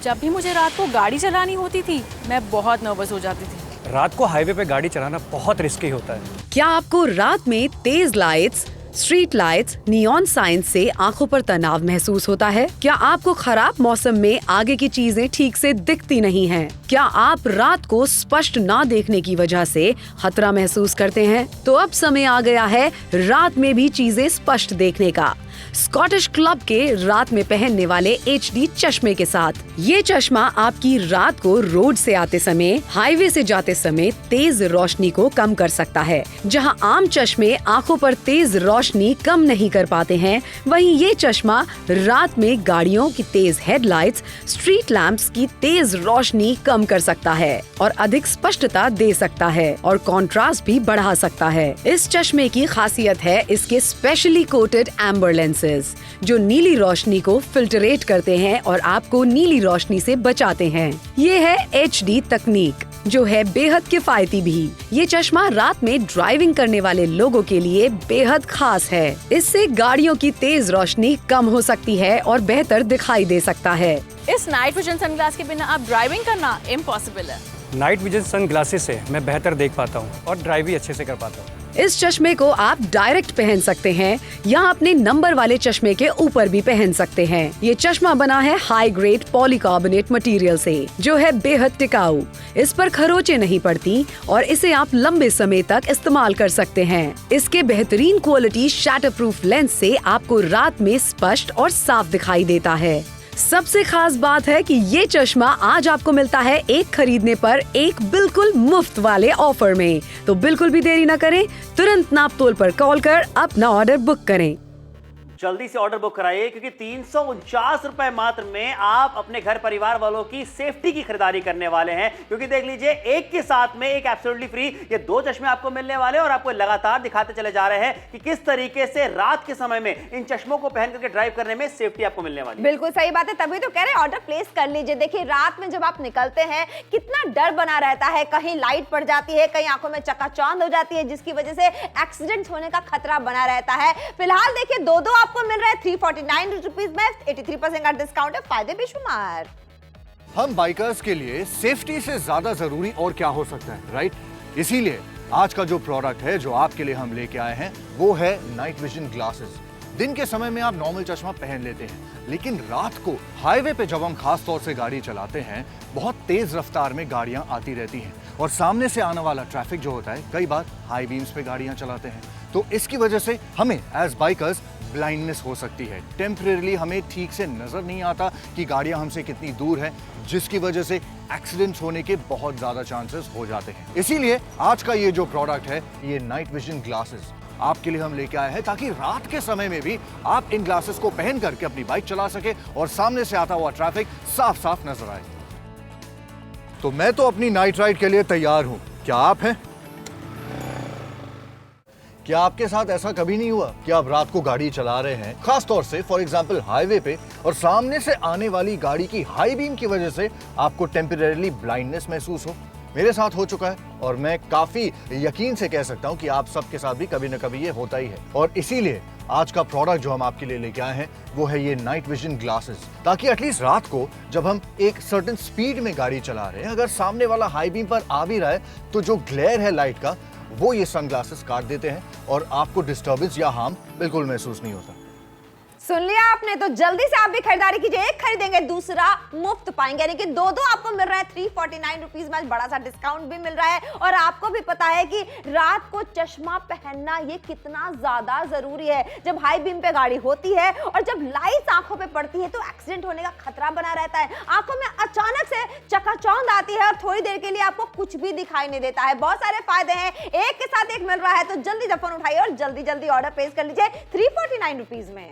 जब भी मुझे रात को गाड़ी चलानी होती थी मैं बहुत नर्वस हो जाती थी। रात को हाईवे पे गाड़ी चलाना बहुत रिस्की होता है। क्या आपको रात में तेज lights, street lights, neon sign से आंखों पर तनाव महसूस होता है? क्या आपको खराब मौसम में आगे की चीजें ठीक से दिखती नहीं हैं? क्या आप रात को स्पष्ट ना देखने की वजह से खतरा महसूस करते हैं? तो अब समय आ गया है रात में भी चीजें स्पष्ट देखने का। स्कॉटिश क्लब के रात में पहनने वाले HD चश्मे के साथ। ये चश्मा आपकी रात को रोड से आते समय, हाईवे से जाते समय तेज रोशनी को कम कर सकता है। जहां आम चश्मे आंखों पर तेज रोशनी कम नहीं कर पाते हैं, वहीं ये चश्मा रात में गाड़ियों की तेज हेडलाइट्स, स्ट्रीट लैंप्स की तेज रोशनी कम कर सकता है और अधिक स्पष्टता दे सकता है और कॉन्ट्रास्ट भी बढ़ा सकता है। इस चश्मे की खासियत है इसके स्पेशली कोटेड एम्बर लेंसेज, जो नीली रोशनी को फिल्टरेट करते हैं और आपको नीली रोशनी से बचाते हैं। ये है HD तकनीक, जो है बेहद किफायती भी। ये चश्मा रात में ड्राइविंग करने वाले लोगों के लिए बेहद खास है। इससे गाड़ियों की तेज रोशनी कम हो सकती है और बेहतर दिखाई दे सकता है। इस नाइट विजन सनग्लास के बिना अब ड्राइविंग करना इम्पॉसिबल है। नाइट विजन सन ग्लासेस से मैं बेहतर देख पाता हूँ और ड्राइव भी अच्छे से कर पाता हूँ। इस चश्मे को आप डायरेक्ट पहन सकते हैं या अपने नंबर वाले चश्मे के ऊपर भी पहन सकते हैं। ये चश्मा बना है हाई ग्रेड पॉलीकार्बोनेट मटेरियल से, जो है बेहद टिकाऊ। इस पर खरोंचें नहीं पड़ती और इसे आप लंबे समय तक इस्तेमाल कर सकते हैं। इसके बेहतरीन क्वालिटी शैटर प्रूफ लेंस से आपको रात में स्पष्ट और साफ दिखाई देता है। सबसे खास बात है कि ये चश्मा आज आपको मिलता है एक खरीदने पर एक बिल्कुल मुफ्त वाले ऑफर में। तो बिल्कुल भी देरी न करें, तुरंत नापतोल पर कॉल कर अपना ऑर्डर बुक करें। जल्दी से ऑर्डर बुक कराइए, क्योंकि 349 रुपए मात्र में आप अपने घर परिवार वालों की सेफ्टी की खरीदारी करने वाले हैं। क्योंकि देख लीजिए, एक के साथ में एक एब्सोल्युटली फ्री ये 2 चश्मे आपको मिलने वाले हैं और आपको लगातार दिखाते चले जा रहे हैं कि किस तरीके से रात के समय में इन चश्मों को पहन करके ड्राइव करने में सेफ्टी आपको मिलने वाली है। बिल्कुल सही बात है, तभी तो कह रहे हैं ऑर्डर प्लेस कर लीजिए। देखिए, रात में जब आप निकलते हैं कितना डर बना रहता है, कहीं लाइट पड़ जाती है, कहीं आंखों में चकाचौंध हो जाती है, जिसकी वजह से एक्सीडेंट होने का खतरा बना रहता है। फिलहाल देखिए, दो आपको मिल रहा है 349 रुपीज में, 83% का डिस्काउंट है, फायदे बेशुमार। हम बाइकर्स के लिए सेफ्टी से ज्यादा जरूरी और क्या हो सकता है, राइट? इसीलिए आज का जो प्रोडक्ट है जो आपके लिए हम लेके आए हैं वो है नाइट विजन ग्लासेस। दिन के समय में आप नॉर्मल चश्मा पहन लेते हैं, लेकिन रात को हाईवे पे जब हम खास तौर से गाड़ी चलाते हैं, बहुत तेज रफ्तार में गाड़ियां आती रहती हैं और सामने से आने वाला ट्रैफिक जो होता है, कई बार हाई बीम्स पे गाड़ियां चलाते हैं, तो इसकी वजह से हमें एज बाइकर्स ब्लाइंडनेस हो सकती है। टेम्परेरीली हमें ठीक से नजर नहीं आता कि गाड़ियां हमसे कितनी दूर हैं, जिसकी वजह से एक्सीडेंट्स होने के बहुत ज्यादा चांसेस हो जाते हैं। इसीलिए आज का ये जो प्रोडक्ट है, ये नाइट विजन ग्लासेस आपके लिए हम लेके आए हैं, ताकि रात के समय में भी आप इन ग्लासेस को पहन करके अपनी बाइक चला सके और सामने से आता हुआ ट्रैफिक साफ साफ नजर आए। तो मैं तो अपनी नाइट राइड के लिए तैयार हूं, क्या आप हैं? क्या आपके साथ ऐसा कभी नहीं हुआ कि आप रात को गाड़ी चला रहे हैं, खास तौर से फॉर एग्जांपल हाईवे पे, और सामने से आने वाली गाड़ी की हाई बीम की वजह से आपको टेम्परेरीली ब्लाइंडनेस महसूस हो? मेरे साथ हो चुका है और मैं काफी यकीन से कह सकता हूं कि आप सबके साथ भी कभी न कभी ये होता ही है। और इसीलिए आज का प्रोडक्ट जो हम आपके लिए लेके आए हैं वो है ये नाइट विजन ग्लासेस, ताकि एटलीस्ट रात को जब हम एक सर्टेन स्पीड में गाड़ी चला रहे हैं, अगर सामने वाला हाई बीम पर आ भी रहा है, तो जो ग्लेयर है लाइट का, वो ये सनग्लासेस काट देते हैं और आपको डिस्टर्बेंस या हार्म बिल्कुल महसूस नहीं होता। सुन लिया आपने, तो जल्दी से आप भी खरीदारी कीजिए। एक खरीदेंगे दूसरा मुफ्त पाएंगे, यानी कि दो आपको मिल रहा है 349 रुपीज में। बड़ा सा डिस्काउंट भी मिल रहा है और आपको भी पता है कि रात को चश्मा पहनना ये कितना ज्यादा जरूरी है। जब हाई बीम पे गाड़ी होती है और जब लाइट आंखों पे पड़ती है, तो एक्सीडेंट होने का खतरा बना रहता है। आंखों में अचानक से चकाचौंध आती है और थोड़ी देर के लिए आपको कुछ भी दिखाई नहीं देता है। बहुत सारे फायदे हैं, एक के साथ एक मिल रहा है, तो जल्दी फोन उठाइए और जल्दी ऑर्डर प्लेस कर लीजिए 349 रुपीज में।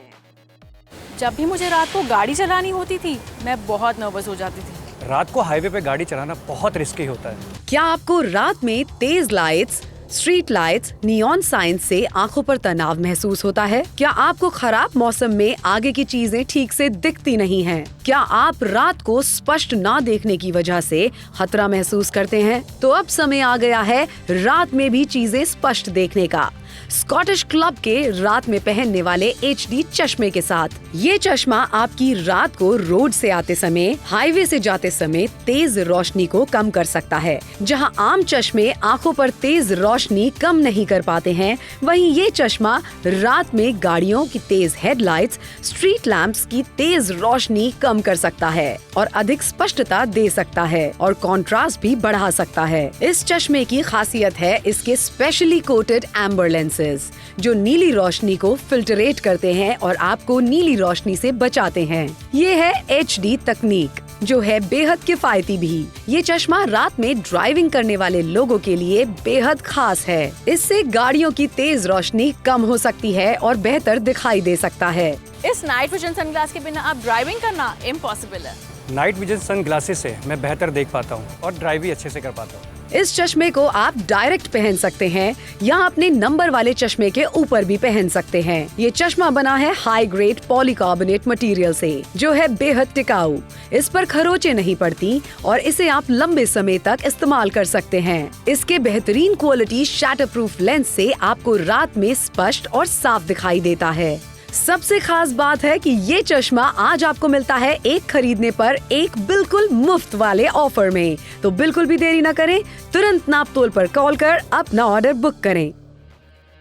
जब भी मुझे रात को गाड़ी चलानी होती थी मैं बहुत नर्वस हो जाती थी। रात को हाईवे पे गाड़ी चलाना बहुत रिस्की होता है। क्या आपको रात में तेज lights, street lights, neon sign से आंखों पर तनाव महसूस होता है? क्या आपको खराब मौसम में आगे की चीजें ठीक से दिखती नहीं हैं? क्या आप रात को स्पष्ट ना देखने की वजह से खतरा महसूस करते हैं? तो अब समय आ गया है रात में भी चीजें स्पष्ट देखने का। स्कॉटिश क्लब के रात में पहनने वाले HD चश्मे के साथ। ये चश्मा आपकी रात को रोड से आते समय, हाईवे से जाते समय तेज रोशनी को कम कर सकता है। जहां आम चश्मे आंखों पर तेज रोशनी कम नहीं कर पाते हैं, वहीं ये चश्मा रात में गाड़ियों की तेज हेडलाइट्स, स्ट्रीट लैंप्स की तेज रोशनी कम कर सकता है और अधिक स्पष्टता दे सकता है और कॉन्ट्रास्ट भी बढ़ा सकता है। इस चश्मे की खासियत है इसके स्पेशली कोटेड एम्बर लेंसेज, जो नीली रोशनी को फिल्टरेट करते हैं और आपको नीली रोशनी से बचाते हैं। ये है HD तकनीक, जो है बेहद किफायती भी। ये चश्मा रात में ड्राइविंग करने वाले लोगों के लिए बेहद खास है। इससे गाड़ियों की तेज रोशनी कम हो सकती है और बेहतर दिखाई दे सकता है। इस नाइट विजन सनग्लास के बिना आप ड्राइविंग करना इम्पॉसिबल है। नाइट विजन सन ग्लासेस से मैं बेहतर देख पाता हूँ और ड्राइव भी अच्छे से कर पाता हूँ। इस चश्मे को आप डायरेक्ट पहन सकते हैं या अपने नंबर वाले चश्मे के ऊपर भी पहन सकते हैं। ये चश्मा बना है हाई ग्रेड पॉलीकार्बोनेट मटेरियल से, जो है बेहद टिकाऊ। इस पर खरोंचें नहीं पड़ती और इसे आप लंबे समय तक इस्तेमाल कर सकते हैं। इसके बेहतरीन क्वालिटी शैटर प्रूफ लेंस से आपको रात में स्पष्ट और साफ दिखाई देता है। सबसे खास बात है कि ये चश्मा आज आपको मिलता है एक खरीदने पर एक बिल्कुल मुफ्त वाले ऑफर में। तो बिल्कुल भी देरी न करें, तुरंत नापतोल पर कॉल कर अपना ऑर्डर बुक करें।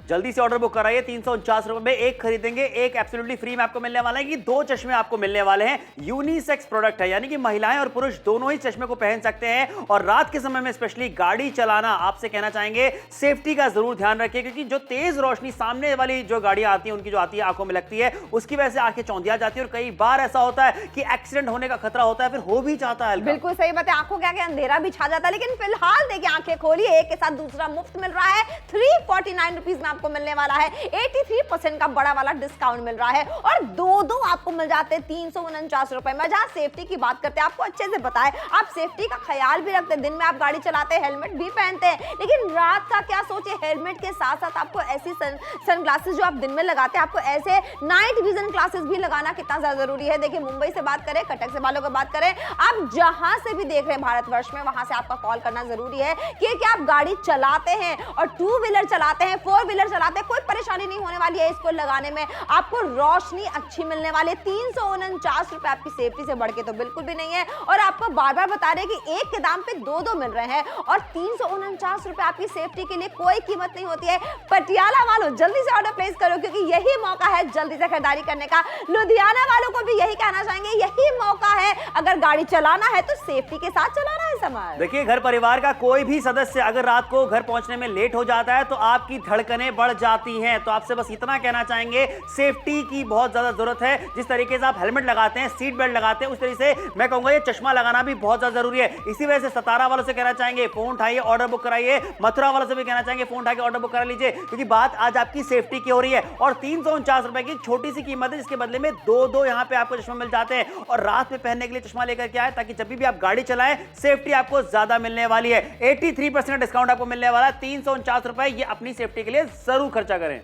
जल्दी से ऑर्डर बुक कराइए। 349 रुपए में एक खरीदेंगे एक एब्सोल्युटली फ्री में आपको मिलने वाला है कि 2 चश्मे आपको मिलने वाले हैं। यूनिसेक्स प्रोडक्ट है, यानी कि महिलाएं और पुरुष दोनों ही चश्मे को पहन सकते हैं। और रात के समय में स्पेशली गाड़ी चलाना, आपसे कहना चाहेंगे सेफ्टी का जरूर ध्यान रखिए, क्योंकि जो तेज रोशनी सामने वाली जो गाड़ियां आती है उनकी जो आती है आंखों में लगती है, उसकी वजह से आंखें चौंधिया जाती है और कई बार ऐसा होता है कि एक्सीडेंट होने का खतरा होता है, फिर हो भी जाता है। बिल्कुल सही बात है, आंखों के आगे अंधेरा भी छा जाता है। लेकिन फिलहाल देखिए, आंखें खोलिए, एक के साथ दूसरा मुफ्त मिल रहा है। 349 रुपीज में आपको मिलने वाला है। 83% का बड़ा वाला डिस्काउंट मिल रहा है और दो आपको मिल जाते हैं 349 रुपए में। जहां सेफ्टी की बात करते हैं, आपको अच्छे से पता है, आप सेफ्टी का ख्याल भी रखते हैं। दिन में आप गाड़ी चलाते हैं, हेलमेट भी पहनते हैं, लेकिन रात का क्या सोचे, हेलमेट के साथ साथ आपको ऐसी सनग्लासेस जो आप दिन में लगाते हैं, आपको ऐसे नाइट विजन ग्लासेस भी लगाना कितना ज्यादा जरूरी है। देखिए, मुंबई से बात करें, कटक से वालों की बात करें, आप जहां से भी देख रहे हैं भारतवर्ष में, वहां से आपका कॉल करना जरूरी है कि क्या आप गाड़ी चलाते हैं और 2 व्हीलर चलाते हैं, 4 व्हीलर चलाते हैं, कोई परेशानी नहीं होने वाली है इसको लगाने में। आपको रोशनी अच्छी मिलने वाली है। 349 रुपए आपकी सेफ्टी से बढ़ के तो बिल्कुल भी नहीं है। और आपको बार बार बता रहे हैं कि एक के दाम पे 2 मिल रहे हैं और 349 रुपए आपकी सेफ्टी के लिए कोई कीमत नहीं होती है। पटियाला वालों, जल्दी से ऑर्डर प्लेस करो, क्योंकि यही मौका है जल्दी से खरीदारी करने का। लुधियाना वालों को भी यही कहना चाहेंगे, यही मौका है। अगर गाड़ी चलाना है तो सेफ्टी के साथ चलाना है। समझ देखिए, घर परिवार का कोई भी सदस्य अगर रात को घर पहुंचने में लेट हो जाता है तो आपकी धड़कनें बढ़ जाती हैं। तो आपसे बस इतना कहना चाहेंगे, सेफ्टी की बहुत ज्यादा जरूरत है। जिस तरीके से आप हेलमेट लगाते हैं, सीट बेल्ट लगाते हैं, उस तरीके से मैं कहूंगा ये चश्मा लगाना भी बहुत ज्यादा जरूरी है। इसी वजह से सतारा वालों से कहना चाहेंगे, फोन उठाइए, ऑर्डर बुक कराइए। मथुरा वालों से भी कहना चाहेंगे, फोन उठा के ऑर्डर बुक करा लीजिए, क्योंकि बात आज आपकी सेफ्टी की हो रही है। और 349 रुपए की छोटी सी कीमत है, जिसके बदले में 2 यहाँ पे आपको चश्मा मिल जाते हैं। और रात में पहनने के लिए चश्मा लेकर के आए, ताकि जब भी आप गाड़ी चलाएं, सेफ्टी आपको ज्यादा मिलने वाली है। 83% डिस्काउंट आपको मिलने वाला है। 349 रुपए, ये अपनी सेफ्टी के लिए जरूर खर्चा करें।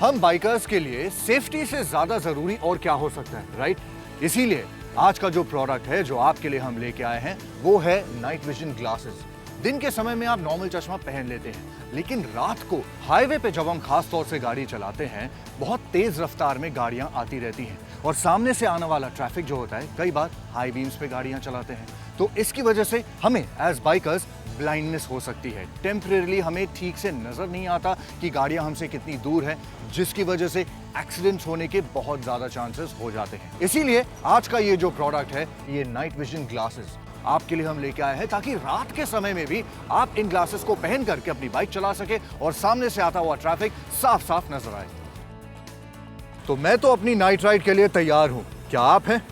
हम बाइकर्स के लिए सेफ्टी से ज्यादा जरूरी और क्या हो सकता है, राइट? इसीलिए आज का जो प्रोडक्ट है जो आपके लिए हम लेके आए हैं, वो है नाइट विजन ग्लासेस। दिन के समय में आप नॉर्मल चश्मा पहन लेते हैं, लेकिन रात को हाईवे पे जब हम खास तौर से गाड़ी चलाते हैं, बहुत तेज रफ्तार में गाड़ियां आती रहती हैं और सामने से आने वाला ट्रैफिक जो होता है, कई बार हाई बीम्स पे गाड़ियां चलाते हैं, तो इसकी वजह से हमें एज बाइकर्स ब्लाइंडनेस हो सकती है। टेम्परेरीली हमें ठीक से नजर नहीं आता कि गाड़ियां हमसे कितनी दूर हैं, जिसकी वजह से एक्सीडेंट्स होने के बहुत ज्यादा चांसेस हो जाते हैं। इसीलिए आज का ये जो प्रोडक्ट है, ये नाइट विजन ग्लासेस आपके लिए हम लेके आए हैं, ताकि रात के समय में भी आप इन ग्लासेस को पहन करके अपनी बाइक चला सके और सामने से आता हुआ ट्रैफिक साफ साफ नजर आए। तो मैं तो अपनी नाइट राइड के लिए तैयार हूं, क्या आप हैं?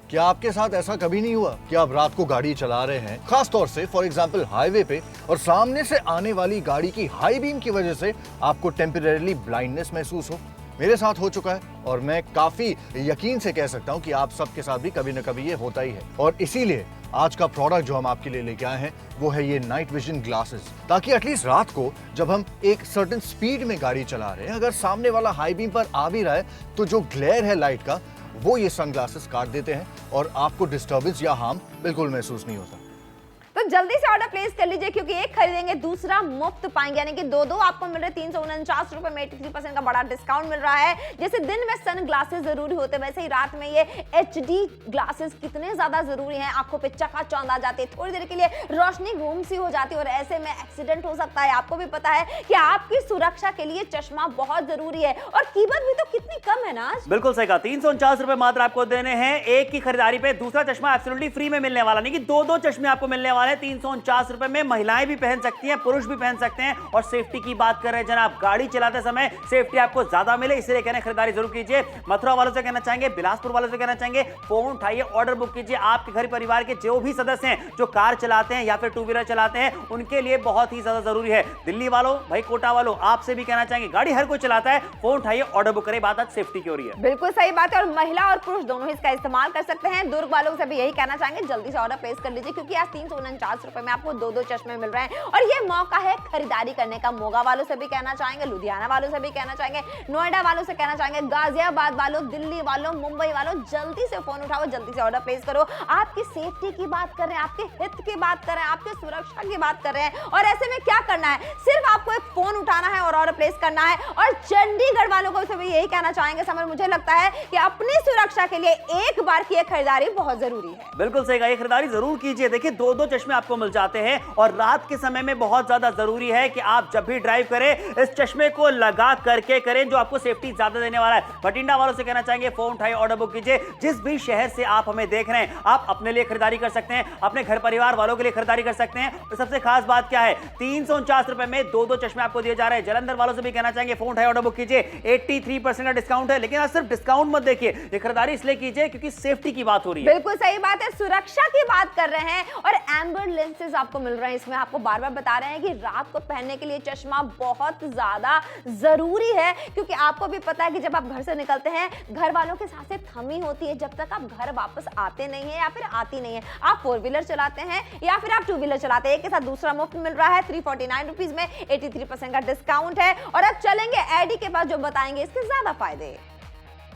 क्या आपके साथ ऐसा कभी नहीं हुआ कि आप रात को गाड़ी चला रहे हैं, खास तौर से फॉर एग्जांपल हाईवे पे, और सामने से आने वाली गाड़ी की हाई बीम की वजह से आपको टेम्परेरीली ब्लाइंडनेस महसूस हो? मेरे साथ हो चुका है और मैं काफी यकीन से कह सकता हूं कि आप सबके साथ भी कभी न कभी ये होता ही है। और इसीलिए आज का प्रोडक्ट जो हम आपके लिए लेके आए हैं, वो है ये नाइट विजन ग्लासेस, ताकि एटलीस्ट रात को जब हम एक सर्टेन स्पीड में गाड़ी चला रहे हैं, अगर सामने वाला हाई बीम पर आ भी रहा है, तो जो ग्लेयर है लाइट का, वो ये सनग्लासेस काट देते हैं और आपको डिस्टर्बेंस या हार्म बिल्कुल महसूस नहीं होता। तो जल्दी से ऑर्डर प्लेस कर लीजिए, क्योंकि एक खरीदेंगे दूसरा मुफ्त पाएंगे, यानी कि दो आपको मिल रहे 349 रुपए में 83% का बड़ा डिस्काउंट मिल रहा है। जैसे दिन में सन ग्लासेस जरूरी होते, वैसे ही रात में ये HD ग्लासेस कितने ज्यादा जरूरी हैं। आंखों पे चकाचौंध आ जाती है, थोड़ी देर के लिए रोशनी गुम सी हो जाती है और ऐसे में एक्सीडेंट हो सकता है। आपको भी पता है कि आपकी सुरक्षा के लिए चश्मा बहुत जरूरी है, और कीमत भी तो कितनी कम है ना। बिल्कुल सही कहा, 349 रुपए मात्र आपको देने हैं। एक की खरीदारी पे दूसरा चश्मा एब्सोल्युटली फ्री में मिलने वाला, नहीं कि दो चश्मे आपको मिलने वाले हैं 349 रुपए में। महिलाएं भी पहन सकती हैं, पुरुष भी पहन सकते हैं। और सेफ्टी की बात कर रहे हैं जनाब, गाड़ी चलाते समय सेफ्टी आपको ज्यादा मिले, इसलिए कहना खरीदारी जरूर कीजिए। मथुरा वालों से कहना चाहेंगे, बिलासपुर वालों से कहना चाहेंगे, फोन उठाइए, ऑर्डर बुक कीजिए। आपके घर परिवार के जो भी सदस्य हैं जो कार चलाते हैं या फिर टू व्हीलर चलाते हैं, उनके लिए बहुत ही ज्यादा जरूरी है। दिल्ली वालों, भाई कोटा वालों, आपसे भी कहना चाहेंगे, गाड़ी हर कोई चलाता है, फोन उठाइए, ऑर्डर बुक करें। बात आज सेफ्टी की हो रही है। बिल्कुल सही बात है, और महिला और पुरुष दोनों इसका इस्तेमाल कर सकते हैं। दुर्ग वालों से भी यही कहना चाहेंगे, जल्दी से ऑर्डर प्लेस कर लीजिए, क्योंकि आज 349 रुपए में आपको दो चश्मे मिल रहे हैं और ये मौका है खरीदारी करने का। मोगा वालों से भी कहना चाहेंगे, लुधियाना वालों से भी कहना चाहेंगे, नोएडा वालों से कहना चाहेंगे, गाजियाबाद वालों, दिल्ली वालों, मुंबई वालों, जल्दी से फोन उठाओ, जल्दी से ऑर्डर प्लेस करो। आपकी सेफ्टी की बात कर रहे हैं, आपके हित की बात कर रहे हैं, आपकी सुरक्षा की बात कर रहे हैं, और ऐसे में क्या करना है, सिर्फ आपको एक फोन उठाना है और ऑर्डर प्लेस करना है। और चंडीगढ़ वालों को भी यही कहना चाहेंगे समर, मुझे लगता है कि अपनी सुरक्षा के लिए एक बार की खरीदारी बहुत जरूरी है। बिल्कुल सही कहा, ये खरीदारी जरूर कीजिए। देखिए दो चश्मे आपको मिल जाते हैं, और रात के समय में बहुत ज्यादा जरूरी है कि आप जब भी ड्राइव करें इस चश्मे को लगा करके करें, जो आपको सेफ्टी ज्यादा देने वाला है। बठिंडा वालों से कहना चाहेंगे, फोन उठाइए, ऑर्डर बुक कीजिए। जिस भी शहर से आप हमें देख रहे हैं, आप अपने लिए खरीदारी कर सकते हैं, अपने घर परिवार वालों के लिए खरीदारी कर सकते हैं। और सबसे खास बात क्या है, 349 रुपए में दो चश्मे आपको दिए जा रहे हैं। जलंधर वालों से भी कहना चाहेंगे, फोन उठाइए, ऑर्डर बुक कीजिए। 83% का डिस्काउंट है, लेकिन आज सिर्फ डिस्काउंट मत देखिए, ये खरीदारी इसलिए कीजिए क्योंकि सेफ्टी की बात हो रही है। बिल्कुल सही बात है, सुरक्षा की बात कर रहे हैं, और एम्बर लेंसेज आपको मिल रहे हैं। इसमें आपको बार बार बता रहे हैं कि रात को पहनने के लिए चश्मा बहुत ज्यादा जरूरी है, क्योंकि आपको भी पता है कि जब आप घर से निकलते हैं, घर वालों के साथ से थमी होती है जब तक आप घर वापस आते नहीं है या फिर आती नहीं है। आप फोर व्हीलर चलाते हैं या फिर आप टू व्हीलर चलाते हैं, एक के साथ दूसरा मुफ्त मिल रहा है। 349 रुपीज में 83% का डिस्काउंट है। और अब चलेंगे एडी के पास, जो बताएंगे इसके ज्यादा फायदे।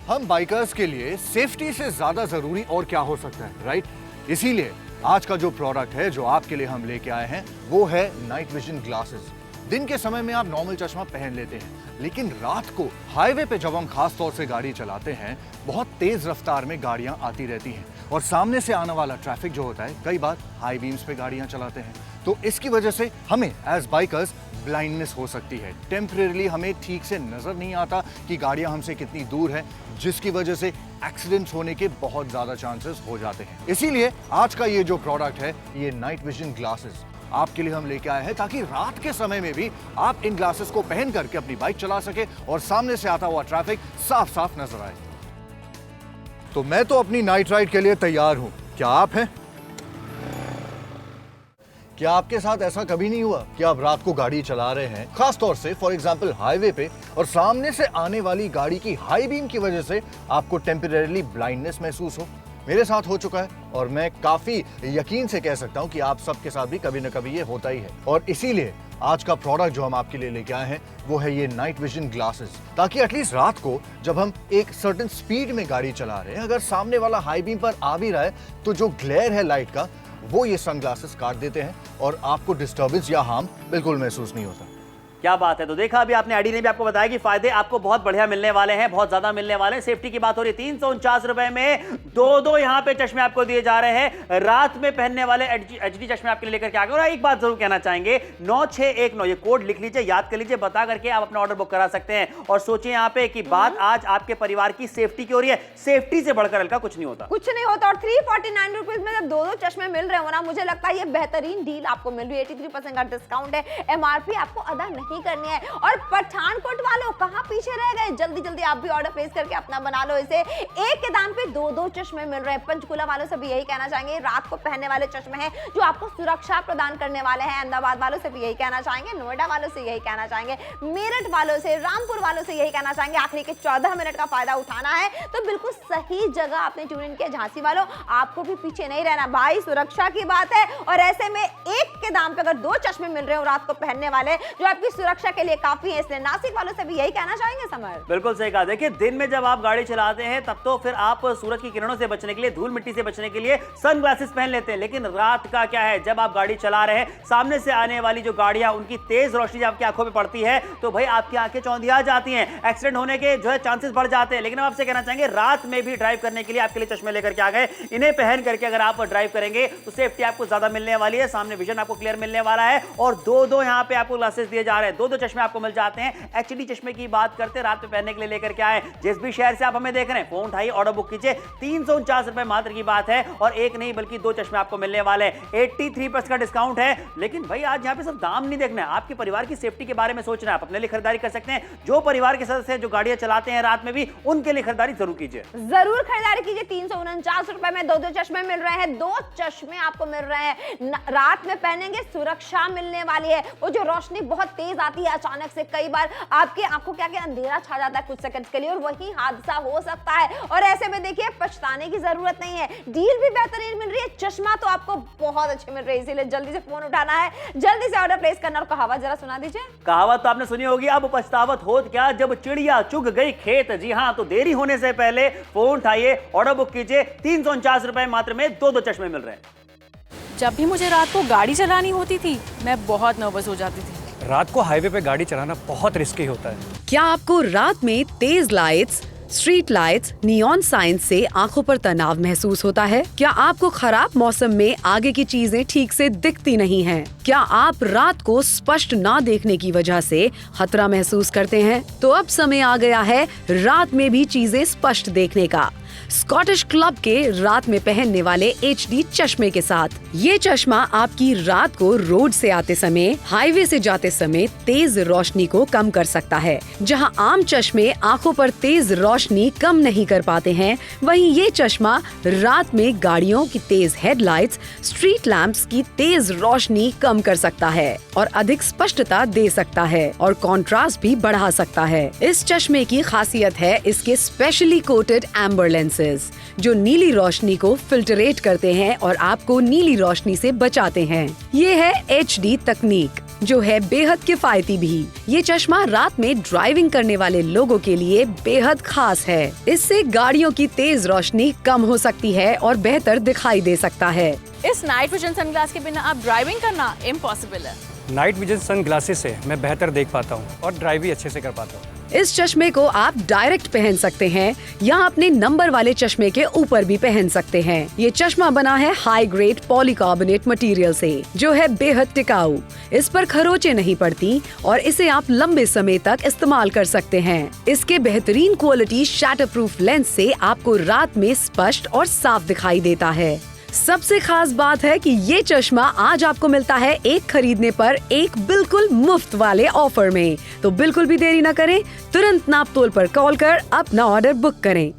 हम बाइकर्स के लिए सेफ्टी से ज्यादा जरूरी और क्या हो सकता है, राइट? इसीलिए आज का जो प्रोडक्ट है जो आपके लिए हम लेके आए हैं, वो है नाइट विजन ग्लासेस। दिन के समय में आप नॉर्मल चश्मा पहन लेते हैं, लेकिन रात को हाईवे पे जब हम खास तौर से गाड़ी चलाते हैं, बहुत तेज रफ्तार में गाड़ियां आती रहती हैं और सामने से आने वाला ट्रैफिक जो होता है, कई बार हाई बीम्स पे गाड़ियां चलाते हैं, तो इसकी वजह से हमें एज बाइकर्स ब्लाइंडनेस हो सकती है। टेम्परेरीली हमें ठीक से नजर नहीं आता कि गाड़ियां हमसे कितनी दूर है, जिसकी वजह से एक्सीडेंट्स होने के बहुत ज्यादा चांसेस हो जाते हैं। इसीलिए आज का ये जो प्रोडक्ट है, ये नाइट विजन ग्लासेस आपके लिए हम लेके आए हैं, ताकि रात के समय में भी आप इन ग्लासेस को पहन करके अपनी बाइक चला सके और सामने से आता हुआ ट्रैफिक साफ साफ नजर आए। तो मैं तो अपनी नाइट राइड के लिए तैयार हूं, क्या आप हैं? क्या आपके साथ ऐसा कभी नहीं हुआ कि आप रात को गाड़ी चला रहे हैं, खास तौर से फॉर एग्जांपल हाईवे पे, और सामने से आने वाली गाड़ी की हाई बीम की वजह से आपको टेम्परेरीली ब्लाइंडनेस महसूस हो? मेरे साथ हो चुका है, और मैं काफी यकीन से कह सकता हूं कि आप सबके साथ भी कभी न कभी ये होता ही है। और इसीलिए आज का प्रोडक्ट जो हम आपके लिए लेके आए हैं, वो है ये नाइट विजन ग्लासेस, ताकि एटलीस्ट रात को जब हम एक सर्टेन स्पीड में गाड़ी चला रहे हैं, अगर सामने वाला हाई बीम पर आ भी रहा है, तो जो ग्लेयर है लाइट का, वो ये सनग्लासेस काट देते हैं और आपको डिस्टर्बेंस या हार्म बिल्कुल महसूस नहीं होता। क्या बात है। तो देखा अभी आपने, आईडी ने भी आपको बताया कि फायदे आपको बहुत बढ़िया मिलने वाले हैं, बहुत ज्यादा मिलने वाले हैं। सेफ्टी की बात हो रही है, 349 रुपए में दो यहाँ पे चश्मे आपको दिए जा रहे हैं, रात में पहनने वाले एचडी चश्मे आपके लिए लेकर के आ गए। और एक बात जरूर कहना चाहेंगे, 9619 ये कोड लिख लीजिए, याद कर लीजिए, बता करके आप अपना ऑर्डर बुक करा सकते हैं। और सोचिए यहाँ पे कि बात आज आपके परिवार की सेफ्टी की हो रही है, सेफ्टी से बढ़कर हल्का कुछ नहीं होता, कुछ नहीं होता। और 349 रुपीज में जब दो चश्मे मिल रहे हो ना, मुझे लगता है ये बेहतरीन डील आपको मिल रही है। 83% का डिस्काउंट है, एमआरपी आपको अदा नहीं करनी है। और पठानकोट वालों कहां पीछे रह गए, जल्दी जल्दी आप भी ऑर्डर प्लेस करके अपना बना लो इसे। एक के दाम पे दो चश्मे मिल रहे हैं। पंचकुला वालों से भी यही कहना चाहेंगे, रात को पहनने वाले चश्मे हैं जो आपको सुरक्षा प्रदान करने वाले हैं। अहमदाबाद वालों से भी यही कहना चाहेंगे, नोएडा वालों से यही कहना चाहेंगे, मेरठ वालों से, रामपुर वालों से यही कहना चाहेंगे, आखिरी के 14 मिनट का फायदा उठाना है तो बिल्कुल सही जगह आपने ट्यून इन किया। झांसी वालों, आपको भी पीछे नहीं रहना भाई, सुरक्षा की बात है। और ऐसे में एक के दाम पे अगर दो चश्मे मिल रहे हो रात को पहनने वाले, जो आपकी सुरक्षा के लिए काफी है, इसलिए नासिक वालों से भी यही कहना चाहेंगे समर। बिल्कुल सही कहा। देखिए, दिन में जब आप गाड़ी चलाते हैं तब तो फिर आप सूरज की किरणों से बचने के लिए, धूल मिट्टी से बचने के लिए सनग्लासेस पहन लेते हैं, लेकिन रात का क्या है, जब आप गाड़ी चला रहे हैं, सामने से आने वाली जो गाड़ियां, उनकी तेज रोशनी जब आपकी आंखों पे पड़ती है तो भाई आपकी आंखें चौंधिया जाती हैं, एक्सीडेंट होने के जो है चांसेस बढ़ जाते हैं। लेकिन हम आपसे कहना चाहेंगे, रात में भी ड्राइव करने के लिए आपके लिए चश्मे लेकर के आ गए। इन्हें पहन करके अगर आप ड्राइव करेंगे तो सेफ्टी आपको ज्यादा मिलने वाली है, सामने विजन आपको क्लियर मिलने वाला है, और दो यहाँ पे आपको ग्लासेस दिए जा रहे हैं, दो चश्मे आपको मिल जाते हैं। एचडी चश्मे की बात करते हैं, रात में पहनने के लिए लेकर के आए। जिस भी शहर से आप हमें देख रहे हैं, फोन उठाइए, ऑर्डर बुक कीजिए। 349 रुपए मात्र की बात है, और एक नहीं बल्कि दो चश्मे आपको मिलने वाले हैं। 83% का डिस्काउंट है। लेकिन भाई आज यहाँ पे सब दाम नहीं देखना है, आपके परिवार की सेफ्टी के बारे में सोचना है। आप अपने लिए खरीदारी कर सकते हैं, जो परिवार के सदस्य जो गाड़ियां चलाते हैं रात में भी, उनके लिए खरीदारी जरूर कीजिए। जरूर खरीदारी कीजिए। 349 रुपए में दो चश्मे मिल रहे हैं, 2 चश्मे आपको मिल रहे हैं। रात में पहनेंगे, सुरक्षा मिलने वाली है। वो जो रोशनी बहुत तेज आती है अचानक से, कई बार आपकी आंखों के आगे अंधेरा छा जाता है कुछ सेकंड्स के लिए, और वही हादसा हो सकता है। और ऐसे में देखिए, पछताने की जरूरत नहीं है, डील भी बेहतरीन मिल रही है, चश्मा तो आपको बहुत अच्छे मिल रहे हैं। इसीलिए जल्दी से फोन उठाना है, जल्दी से ऑर्डर प्लेस करना। और कहावत जरा सुना दीजिए। कहावत तो आपने सुनी होगी, अब पछतावत होत क्या जब चिड़िया चुग गई खेत। जी हाँ, तो देरी होने से पहले फोन उठाइए, ऑर्डर बुक कीजिए। 349 रुपए मात्र में दो चश्मे मिल रहे हैं। जब भी मुझे रात को गाड़ी चलानी होती थी, मैं बहुत नर्वस हो जाती थी। रात को हाईवे पे गाड़ी चलाना बहुत रिस्की होता है। क्या आपको रात में तेज lights, street lights, neon sign से आंखों पर तनाव महसूस होता है? क्या आपको खराब मौसम में आगे की चीजें ठीक से दिखती नहीं हैं? क्या आप रात को स्पष्ट ना देखने की वजह से खतरा महसूस करते हैं? तो अब समय आ गया है रात में भी चीजें स्पष्ट देखने का, स्कॉटिश क्लब के रात में पहनने वाले एचडी चश्मे के साथ। ये चश्मा आपकी रात को रोड से आते समय, हाईवे से जाते समय तेज रोशनी को कम कर सकता है। जहां आम चश्मे आंखों पर तेज रोशनी कम नहीं कर पाते हैं, वहीं ये चश्मा रात में गाड़ियों की तेज हेडलाइट्स, स्ट्रीट लैंप्स की तेज रोशनी कम कर सकता है और अधिक स्पष्टता दे सकता है और कॉन्ट्रास्ट भी बढ़ा सकता है। इस चश्मे की खासियत है इसके स्पेशली कोटेड एम्बर लेंसेज, जो नीली रोशनी को फिल्टरेट करते हैं और आपको नीली रोशनी से बचाते हैं। ये है एचडी तकनीक, जो है बेहद किफायती भी। ये चश्मा रात में ड्राइविंग करने वाले लोगों के लिए बेहद खास है। इससे गाड़ियों की तेज रोशनी कम हो सकती है और बेहतर दिखाई दे सकता है। इस नाइट विजन सनग्लास के बिना आप ड्राइविंग करना इम्पॉसिबल है। नाइट विजन सन ग्लासेस से मैं बेहतर देख पाता हूँ और ड्राइव भी अच्छे से कर पाता हूँ। इस चश्मे को आप डायरेक्ट पहन सकते हैं या अपने नंबर वाले चश्मे के ऊपर भी पहन सकते हैं। ये चश्मा बना है हाई ग्रेड पॉलीकार्बोनेट मटेरियल से, जो है बेहद टिकाऊ। इस पर खरोंचें नहीं पड़ती और इसे आप लंबे समय तक इस्तेमाल कर सकते हैं। इसके बेहतरीन क्वालिटी शैटर प्रूफ लेंस से आपको रात में स्पष्ट और साफ दिखाई देता है। सबसे खास बात है कि ये चश्मा आज आपको मिलता है एक खरीदने पर एक बिल्कुल मुफ्त वाले ऑफर में। तो बिल्कुल भी देरी न करें, तुरंत नापतोल पर कॉल कर अपना ऑर्डर बुक करें।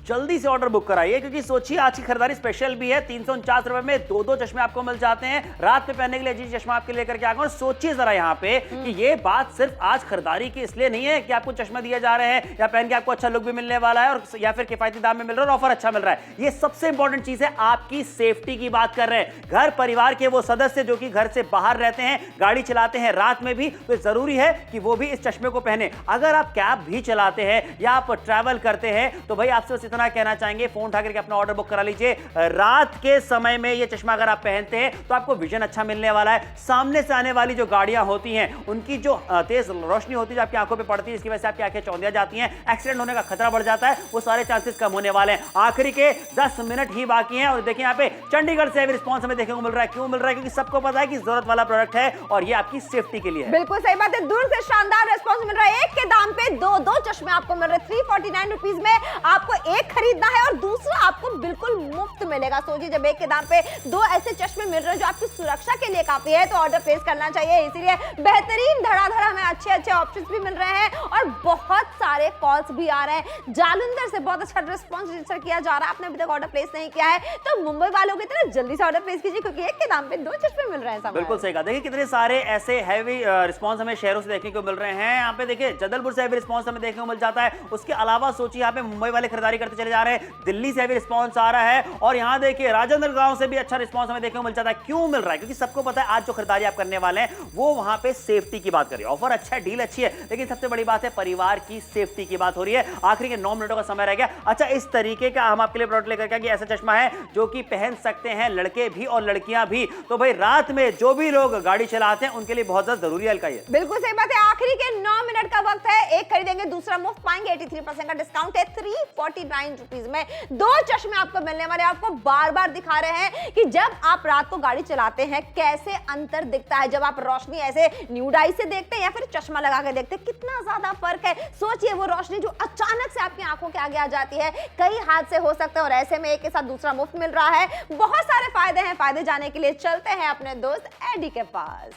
जल्दी से ऑर्डर बुक कराइए, क्योंकि सोचिए आज की खरीदारी स्पेशल भी है। 349 रुपए में दो चश्मे आपको मिल जाते हैं। रात में पहनने के लिए जी चश्मा आपके लेकर के आ गए। और सोचिए जरा यहाँ पे कि ये बात सिर्फ आज खरीदारी की इसलिए नहीं है कि आपको चश्मा दिए जा रहे हैं या पहन के आपको अच्छा लुक भी मिलने वाला है और या फिर किफायती दाम में मिल रहा है और ऑफर अच्छा मिल रहा है। ये सबसे इंपॉर्टेंट चीज है, आपकी सेफ्टी की बात कर रहे हैं। घर परिवार के वो सदस्य जो कि घर से बाहर रहते हैं, गाड़ी चलाते हैं रात में भी, तो जरूरी है कि वो भी इस चश्मे को पहने। अगर आप कैब भी चलाते हैं या आप ट्रैवल करते हैं तो भाई आपसे बस इतना कहना चाहेंगे, फोन उठा करके अपना ऑर्डर बुक करा लीजिए। रात के समय में ये चश्मा अगर आप पहनते हैं तो आपको विजन अच्छा मिलने वाला है। सामने से आने वाली जो गाड़ियां होती हैं, उनकी जो तेज रोशनी होती है जो आपकी आंखों पे पड़ती है, इसकी वजह से आपकी आंखें चौंधिया जाती हैं, एक्सीडेंट होने का खतरा बढ़ जाता है, वो सारे चांसेस कम होने वाले हैं। आखिरी के 10 मिनट ही बाकी हैं और देखिए यहाँ पे चंडीगढ़ से भी रिस्पॉन्स हमें देखने को मिल रहा है। क्यों मिल रहा है? क्योंकि सबको पता है कि जरूरत वाला प्रोडक्ट है और ये आपकी सेफ्टी के लिए है। बिल्कुल सही बात है, दूर से शानदार रिस्पॉन्स मिल रहा है। एक के दाम पे दो चश्मे आपको मिल रहे हैं। 349 रुपीज में आपको एक खरीदना है और दूसरा आपको बिल्कुल मुफ्त मिलेगा। सोचिए, जब एक के दाम पे दो ऐसे चश्मे मिल रहे हैं जो आपकी सुरक्षा के लिए काफी है, तो ऑर्डर प्लेस करना चाहिए। इसीलिए बेहतरीन धड़ाधड़ हमें अच्छे ऑप्शंस भी मिल रहे हैं और बहुत सारे कॉल्स भी आ रहे हैं। जालंधर से बहुत अच्छा रिस्पॉन्स रजिस्टर किया जा रहा है। आपने अभी तक ऑर्डर प्लेस नहीं किया है तो मुंबई वालों की तरह जल्दी से ऑर्डर प्लेस कीजिए, क्योंकि एक के दाम पे दो चश्मे मिल रहे हैं। बिल्कुल सही कहा। देखिए कितने सारे ऐसे हैवी रिस्पॉन्स हमें शहरों से देखने को मिल रहे हैं। यहाँ पे देखिए जबलपुर से हैवी रिस्पॉन्स हमें देखने को मिल जाता है। उसके अलावा सोचिए यहाँ पे मुंबई वाले खरीदारी करते करते चले जा रहे हैं। दिल्ली से भी रिस्पॉन्स आ रहा है और यहाँ देखिए राजेंद्र गांव से भी अच्छा रिस्पॉन्स हमें देखने को मिल जाता है। क्यों मिल रहा है? क्योंकि सबको पता है आज जो खरीदारी आप करने वाले हैं वो वहां पे सेफ्टी की बात करिए। ऑफर अच्छा है, डील अच्छी है, लेकिन सबसे बड़ी बात है परिवार की सेफ्टी की बात हो रही है। आखिरी के 9 मिनटों का समय रह गया। अच्छा, इस तरीके का हम आपके लिए प्रोडक्ट लेकर के ऐसा चश्मा है जो कि पहन सकते हैं लड़के भी और लड़कियां भी। तो भाई रात में जो भी लोग गाड़ी चलाते हैं उनके लिए बहुत ज्यादा जरूरी है। ये बिल्कुल सही बात है। आखिरी के 9 मिनट का वक्त है। एक खरीदेंगे दूसरा मुफ्त पाएंगे। 83% का डिस्काउंट है। 349 रुपीज में 2 चश्मे आपको मिलने वाले। आपको बार बार दिखा रहे हैं कि जब आप रात को गाड़ी चलाते हैं कैसे अंतर दिखता है। जब आप रोशनी ऐसे न्यूड आई से देखते हैं या फिर चश्मा लगा के देखते हैं, कितना ज्यादा फर्क है। सोचिए वो रोशनी जो अचानक से आपकी आंखों के आगे आ जाती है, कई हादसे हो सकते हैं और ऐसे में एक के साथ दूसरा मुफ्त मिल रहा है। बहुत सारे फायदे हैं। फायदे जाने के लिए चलते हैं अपने दोस्त एडी के पास।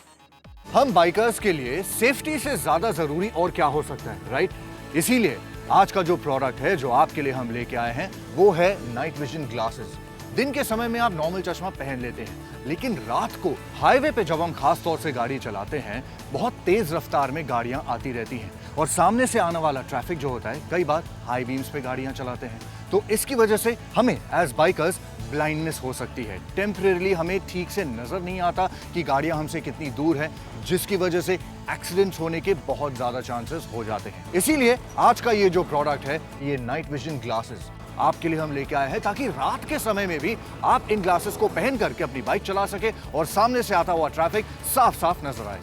हम बाइकर्स के लिए सेफ्टी से ज्यादा जरूरी और क्या हो सकता है, राइट? इसीलिए आज का जो प्रोडक्ट है जो आपके लिए हम लेके आए हैं वो है नाइट विजन ग्लासेस। दिन के समय में आप नॉर्मल चश्मा पहन लेते हैं, लेकिन रात को हाईवे पे जब हम खास तौर से गाड़ी चलाते हैं, बहुत तेज रफ्तार में गाड़ियां आती रहती हैं और सामने से आने वाला ट्रैफिक जो होता है, कई बार हाई बीम्स पे गाड़ियां चलाते हैं, तो इसकी वजह से हमें एज बाइकर्स ब्लाइंडनेस हो सकती है। टेम्परेरी हमें ठीक से नजर नहीं आता कि गाड़ियां हमसे कितनी दूर है, जिसकी वजह से एक्सीडेंट्स होने के बहुत ज्यादा चांसेस हो जाते हैं। इसीलिए आज का ये जो प्रोडक्ट है, ये नाइट विजन ग्लासेस आपके लिए हम लेके आए हैं, ताकि रात के समय में भी आप इन ग्लासेस को पहन करके अपनी बाइक चला सके और सामने से आता हुआ ट्रैफिक साफ साफ नजर आए।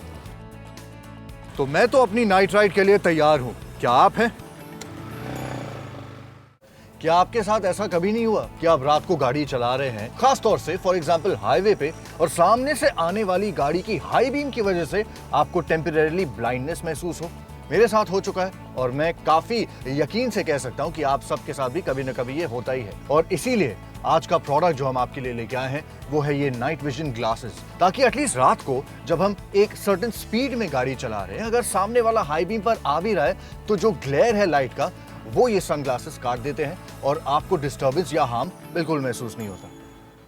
तो मैं तो अपनी नाइट राइड के लिए तैयार हूं, क्या आप हैं? क्या आपके साथ ऐसा कभी नहीं हुआ कि आप रात को गाड़ी चला रहे हैं, खास तौर से फॉर एग्जांपल हाईवे पे, और सामने से आने वाली गाड़ी की हाई बीम की वजह से आपको टेम्परेरीली ब्लाइंडनेस महसूस हो? मेरे साथ हो चुका है और मैं काफी यकीन से कह सकता हूं कि आप सबके साथ भी कभी न कभी ये होता ही है। और इसीलिए आज का प्रोडक्ट जो हम आपके लिए लेके आए हैं वो है ये नाइट विजन ग्लासेस, ताकि एटलीस्ट रात को जब हम एक सर्टेन स्पीड में गाड़ी चला रहे हैं, अगर सामने वाला हाई बीम पर आ भी रहा है तो जो ग्लेयर है लाइट का, वो ये सनग्लासेस काट देते हैं और आपको डिस्टर्बेंस या हार्म बिल्कुल महसूस नहीं होता।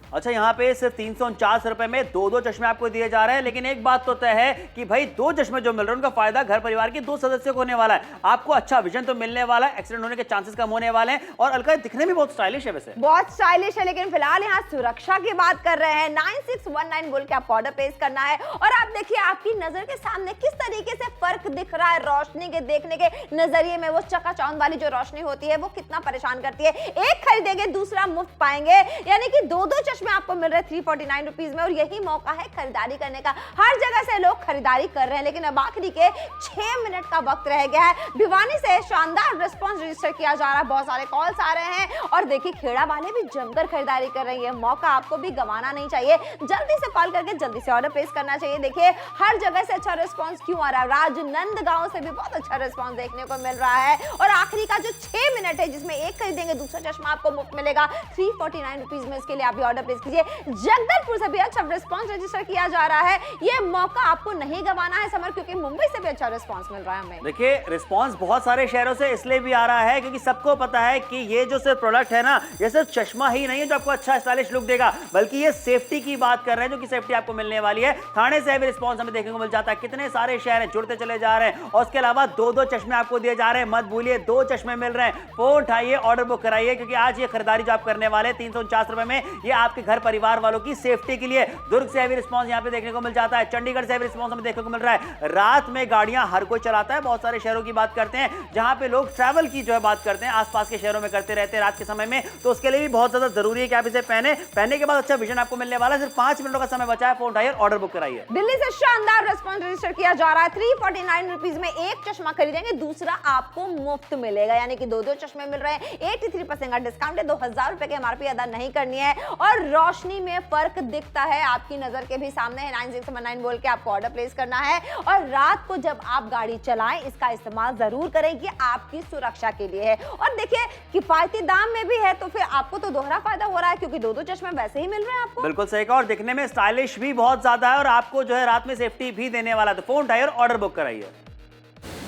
अच्छा, यहाँ पे सिर्फ 349 रुपए में 2 चश्मे आपको दिए जा रहे हैं, लेकिन एक बात तो तय है कि भाई 2 चश्मे जो मिल रहे हैं उनका फायदा घर परिवार के 2 सदस्यों को होने वाला है। आपको अच्छा विजन तो मिलने वाला है, एक्सीडेंट होने के चांसेस कम होने वाले हैं और अलका दिखने में बहुत स्टाइलिश है। वैसे बहुत स्टाइलिश है, लेकिन फिलहाल यहाँ सुरक्षा की बात कर रहे हैं। 9619 बोल के आपको ऑर्डर प्लेस करना है और आप देखिए आपकी नजर के सामने किस तरीके से फर्क दिख रहा है रोशनी के देखने के नजरिए में। वो चकाचौंध वाली जो रोशनी होती है वो कितना परेशान करती है। एक खरीदेंगे दूसरा मुफ्त पाएंगे, यानी कि 2 चश्मे आपको मिल रहे हैं 349 रुपीज में। और यही मौका है खरीदारी करने का। हर जगह से लोग खरीदारी कर रहे हैं, लेकिन अब आखिरी के 6 मिनट का वक्त रह गया है। भिवानी से शानदार रिस्पांस रजिस्टर किया जा रहा है, बहुत सारे कॉल्स आ रहे हैं और देखिए खेड़ा वाले भी जमकर खरीदारी कर रहे हैं। मौका आपको भी गंवाना नहीं चाहिए, जल्दी से कॉल करके जल्दी से ऑर्डर प्लेस करना चाहिए। देखिए हर जगह से अच्छा रिस्पांस क्यों आ रहा है। राजनंदगांव से भी बहुत अच्छा रिस्पांस देखने को मिल रहा है और आखिरी का जो 6 मिनट है जिसमें एक खरीदेंगे दूसरा चश्मा आपको मुफ्त मिलेगा 349 रुपीज में। इसके लिए आप भी ऑर्डर प्लेस कीजिए। जगदलपुर से भी अच्छा रिस्पांस रजिस्टर किया जा रहा है। ये मौका आपको नहीं गंवाना है समर, क्योंकि मुंबई से भी अच्छा रिस्पांस मिल रहा है हमें। देखिए रिस्पांस बहुत सारे शहरों से इसलिए भी आ रहा है क्योंकि सबको पता है कि ये जो सिर्फ प्रोडक्ट है ना, ये सिर्फ चश्मा ही नहीं है जो आपको अच्छा स्टाइलिश लुक देगा, बल्कि ये सेफ्टी की बात कर रहे हैं, जो कि सेफ्टी आपको मिलने वाली है। थाने से भी रिस्पांस हमें देखने को मिल जाता है। कितने सारे शहर हैं, जुड़ते चले जा रहे हैं और उसके अलावा 2 चश्मे आपको दिए जा रहे हैं। मत भूलिए 2 चश्मे मिल रहे हैं। फोन उठाइए, ऑर्डर बुक कराइए, क्योंकि आज ये खरीदारी जो आप करने वाले 349 रुपए में, ये आपके घर परिवार वालों की सेफ्टी के लिए। दुर्ग से भी रिस्पांस यहां पे देखने को मिल जाता है, चंडीगढ़ से भी रिस्पांस हमें देखने को मिल रहा है। रात में गाड़ियां हर कोई चलाता है, बहुत सारे शहरों की बात करते हैं जहां पे लोग ट्रैवल की जो है बात करते हैं, आसपास के शहरों में करते रहते हैं रात के समय में, तो उसके लिए भी बहुत ज्यादा जरूरी है कि आप इसे पहनने के बाद अच्छा विजन आपको मिलने वाला है। सिर्फ 5 मिनटों का समय बचा है, फोन उठाइए, ऑर्डर बुक कराइए। दिल्ली से शानदार रिस्पांस रजिस्टर किया जा रहा है। 349 रुपीज में एक चश्मा खरीदेंगे दूसरा आपको मुफ्त मिलेगा, यानी कि 2 चश्मे मिल रहे हैं। 83% का डिस्काउंट है। 2000 रुपए की एमआरपी अदा नहीं करनी है और रोशनी में फर्क दिखता है, आपकी नजर के भी सामने है। 9619 बोल के आपको ऑर्डर प्लेस करना है और रात को जब आप गाड़ी चलाएं इसका इस्तेमाल जरूर करें, कि आपकी सुरक्षा के लिए है। और देखिए किफायती दाम में भी है, तो फिर आपको तो दोहरा फायदा हो रहा है, क्योंकि 2 चश्मे वैसे ही मिल रहे हैं आपको। बिल्कुल सही कहा, और दिखने में स्टाइलिश भी बहुत ज्यादा है और आपको जो है रात में सेफ्टी भी देने वाला है। तो फोन उठाइए और ऑर्डर बुक कराइए।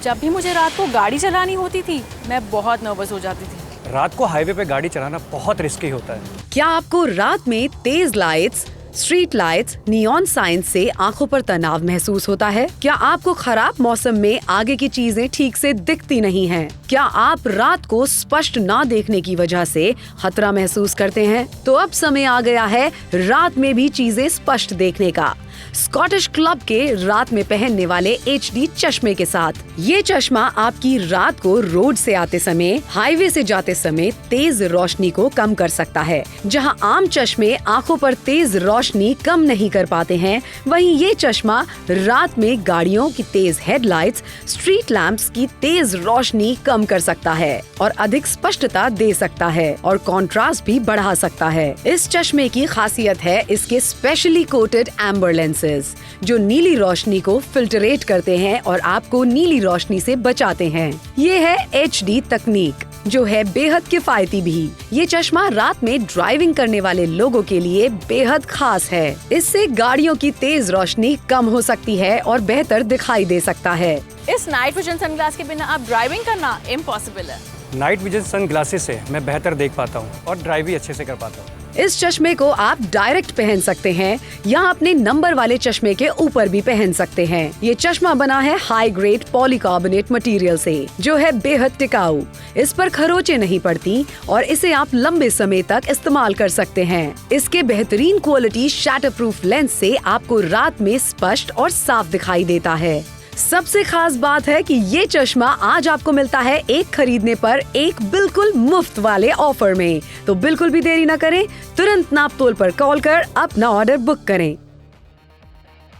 जब भी मुझे रात को गाड़ी चलानी होती थी मैं बहुत नर्वस हो जाती थी। रात को हाईवे पे गाड़ी चलाना बहुत रिस्की होता है। क्या आपको रात में तेज lights, street lights, neon sign से आंखों पर तनाव महसूस होता है? क्या आपको खराब मौसम में आगे की चीजें ठीक से दिखती नहीं हैं? क्या आप रात को स्पष्ट ना देखने की वजह से खतरा महसूस करते हैं? तो अब समय आ गया है रात में भी चीजें स्पष्ट देखने का। स्कॉटिश क्लब के रात में पहनने वाले HD चश्मे के साथ। ये चश्मा आपकी रात को रोड से आते समय, हाईवे से जाते समय तेज रोशनी को कम कर सकता है। जहां आम चश्मे आंखों पर तेज रोशनी कम नहीं कर पाते हैं, वहीं ये चश्मा रात में गाड़ियों की तेज हेडलाइट्स, स्ट्रीट लैंप्स की तेज रोशनी कम कर सकता है और अधिक स्पष्टता दे सकता है और कॉन्ट्रास्ट भी बढ़ा सकता है। इस चश्मे की खासियत है इसके स्पेशली कोटेड एम्बर लेंसेज, जो नीली रोशनी को फिल्टरेट करते हैं और आपको नीली रोशनी से बचाते हैं। ये है HD तकनीक, जो है बेहद किफायती भी। ये चश्मा रात में ड्राइविंग करने वाले लोगों के लिए बेहद खास है। इससे गाड़ियों की तेज रोशनी कम हो सकती है और बेहतर दिखाई दे सकता है। इस नाइट विजन सनग्लास के बिना आप ड्राइविंग करना इम्पॉसिबल है। नाइट विजन सन ग्लासेस से मैं बेहतर देख पाता हूँ और ड्राइव भी अच्छे से कर पाता हूँ। इस चश्मे को आप डायरेक्ट पहन सकते हैं या अपने नंबर वाले चश्मे के ऊपर भी पहन सकते हैं। ये चश्मा बना है हाई ग्रेड पॉलीकार्बोनेट मटेरियल से, जो है बेहद टिकाऊ। इस पर खरोंचें नहीं पड़ती और इसे आप लंबे समय तक इस्तेमाल कर सकते हैं। इसके बेहतरीन क्वालिटी शैटर प्रूफ लेंस से आपको रात में स्पष्ट और साफ दिखाई देता है। सबसे खास बात है कि ये चश्मा आज आपको मिलता है एक खरीदने पर एक बिल्कुल मुफ्त वाले ऑफर में। तो बिल्कुल भी देरी न करें, तुरंत नापतोल पर कॉल कर अपना ऑर्डर बुक करें।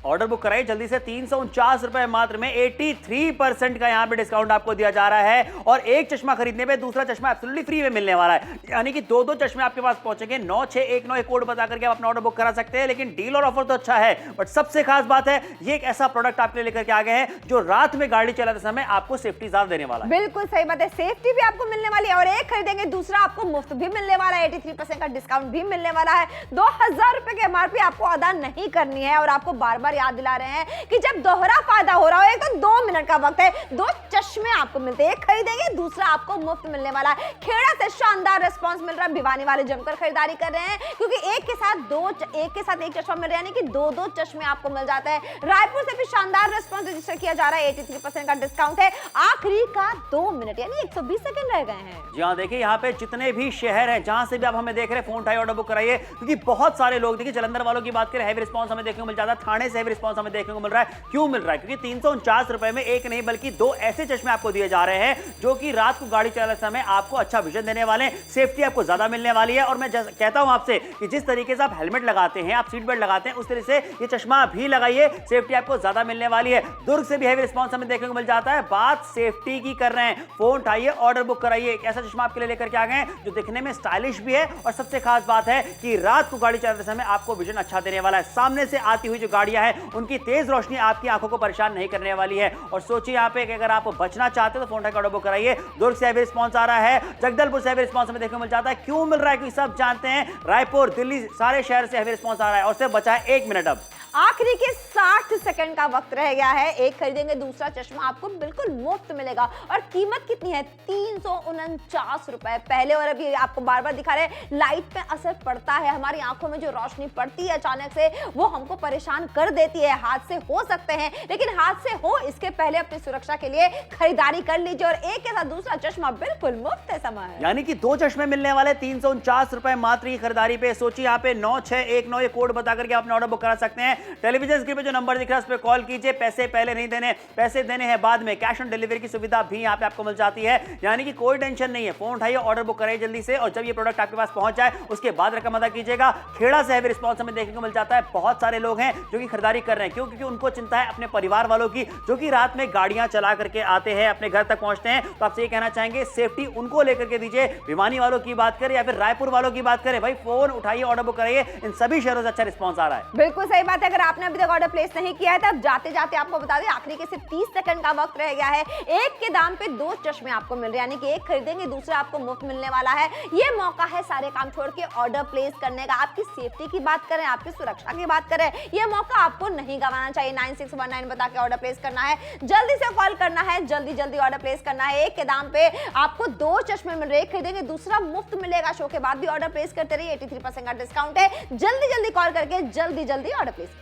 ऑर्डर बुक कराइए जल्दी से। 349 रुपए मात्र में 83% का यहाँ पे डिस्काउंट आपको दिया जा रहा है और एक चश्मा खरीदने पे दूसरा चश्मा एब्सोल्युटली फ्री में मिलने वाला है। यानी कि दो चश्मे आपके पास पहुंचेंगे। 9619 कोड बता करके आप अपना ऑर्डर बुक करा सकते हैं। लेकिन डील और ऑफर तो अच्छा है, बट सबसे खास बात है ये एक ऐसा प्रोडक्ट आपके लिए लेकर के आ गए हैं जो रात में गाड़ी चलाते समय आपको सेफ्टी ज्यादा देने वाला है। बिल्कुल सही बात है, सेफ्टी भी आपको मिलने वाली है और एक खरीदेंगे दूसरा आपको मुफ्त भी मिलने वाला है। 83% का डिस्काउंट भी मिलने वाला है। 2000 रुपए की MRP आपको अदा नहीं करनी है और आपको बार बार याद दिला रहे हैं कि जब दोहरा फायदा हो रहा हो, एक तो 2 मिनट का वक्त है, 2 चश्मे आपको मिलते हैं। एक खरीदेंगे दूसरा आपको मुफ्त मिलने वाला है। खेड़ा से शानदार रिस्पांस मिल रहा है। भिवानी वाले जमकर खरीदारी कर रहे हैं क्योंकि एक के साथ एक चश्मा मिल रहा है, यानी कि 2 चश्मे आपको मिल जाते हैं। रायपुर से भी शानदार रिस्पांस रजिस्टर किया जा रहा है। 83% का डिस्काउंट है। आखिरी का 2 मिनट यानी 120 सेकंड रह गए हैं। जी हाँ, देखिए यहाँ पे जितने भी शहर हैं जहां से भी आप हमें देख रहे हैं, फोन उठाइए, ऑर्डर बुक कराइए, क्योंकि बहुत सारे लोग, देखिए जलंधर वालों की बात करें, हैवी रिस्पांस हमें देखने को मिल जाता है। थाने से हैवी रिस्पांस हमें देखने को मिल रहा है। क्यों मिल रहा है? क्योंकि 349 रुपए में एक नहीं बल्कि 2 ऐसे चश्मे आपको दिए जा रहे हैं जो कि रात को गाड़ी चलाते समय आपको अच्छा विजन देने वाले हैं। सेफ्टी आपको ज्यादा मिलने वाली है। और मैं कहता हूं आपसे कि जिस तरीके से आप हेलमेट लगाते हैं, आप सीट बेल्ट लगाते हैं, उस तरह से ये चश्मा भी लगाइए, सेफ्टी आपको ज्यादा मिलने वाली है। दुर्ग से भी हैवी रिस्पांस हमें देखने को मिल जाता है। बात सेफ्टी की कर रहे हैं, फोन उठाइए, ऑर्डर बुक कराइए। एक ऐसा चश्मा आपके लिए लेकर के आ गए हैं जो दिखने में स्टाइलिश भी है और सबसे खास बात है कि रात को गाड़ी चलाते समय आपको विजन अच्छा देने वाला है। सामने से आती हुई जो गाड़ियां हैं उनकी तेज रोशनी आपकी आंखों को परेशान नहीं करने वाली है। और सोचिए यहाँ पे कि अगर आप बचना चाहते हो तो फोन उठाकर ऑर्डर बुक कराइए। दुर्ग से हैवी रिस्पांस आ रहा है, जगदलपुर से हैवी रिस्पांस हमें देखने को मिल जाता है। क्यों मिल रहा है? क्योंकि सब जानते हैं रायपुर, दिल्ली, सारे शहर से हैवी रिस्पांस आ रहा है और सिर्फ बचा है 1 मिनट। अब आखिरी के 60 सेकंड का वक्त रह गया है। एक खरीदेंगे दूसरा चश्मा आपको बिल्कुल मुफ्त मिलेगा और कीमत कितनी है? 349 रुपए। पहले और अभी आपको बार बार दिखा रहे हैं, लाइट पे असर पड़ता है, हमारी आंखों में जो रोशनी पड़ती है अचानक से वो हमको परेशान कर देती है। हादसे हो सकते हैं, लेकिन हादसे हो इसके पहले अपनी सुरक्षा के लिए खरीदारी कर लीजिए और एक के साथ दूसरा चश्मा बिल्कुल मुफ्त है। समय यानी कि 2 चश्मे मिलने वाले 349 रुपए मात्र की खरीदारी पे। सोचिए यहाँ पे 9619 ये कोड बता करके आपने ऑर्डर बुक करा सकते हैं। टेलीविजन स्क्रीन पे जो नंबर दिख रहा है उस पर कॉल कीजिए। पैसे पहले नहीं देने, पैसे देने हैं बाद में। कैश ऑन डिलीवरी की सुविधा भी यहाँ पे आपको मिल जाती है, यानी कि कोई टेंशन नहीं है। फोन उठाइए, ऑर्डर बुक कराइए जल्दी से और जब ये प्रोडक्ट आपके पास पहुंच जाए उसके बाद रकम अदा कीजिएगा। खेड़ा से हैवी रिस्पांस हमें देखने को मिल जाता है। बहुत सारे लोग हैं जो कि खरीदारी कर रहे हैं। क्यों? क्योंकि उनको चिंता है अपने परिवार वालों की, जो कि रात में गाड़ियां चला करके आते हैं, अपने घर तक पहुंचते हैं। तो आपसे ये कहना चाहेंगे सेफ्टी उनको लेकर के दीजिए। भिवानी वालों की बात करें या फिर रायपुर वालों की बात करें, भाई फोन उठाइए, ऑर्डर बुक कराइए। इन सभी शहरों से अच्छा रिस्पांस आ रहा है। बिल्कुल सही बात है। अगर आपने अभी तक ऑर्डर प्लेस नहीं किया है तब जाते जाते आपको बता दें आखिरी के सिर्फ 30 सेकंड का वक्त रह गया है। एक के दाम पे 2 चश्मे आपको मिल रहे हैं, यानी कि एक खरीदेंगे दूसरा आपको मुफ्त मिलने वाला है। ये मौका है सारे काम छोड़ के ऑर्डर प्लेस करने का। आपकी सेफ्टी की बात करें, आपकी सुरक्षा की बात करें, ये मौका आपको नहीं गंवाना चाहिए। 9619 बता के ऑर्डर प्लेस करना है, जल्दी से कॉल करना है, जल्दी जल्दी ऑर्डर प्लेस करना है। एक के दाम पे आपको 2 चश्मे मिल रहे हैं, खरीदेंगे दूसरा मुफ्त मिलेगा। शो के बाद भी ऑर्डर प्लेस करते रहिए, 83% का डिस्काउंट है। जल्दी जल्दी कॉल करके जल्दी जल्दी ऑर्डर प्लेस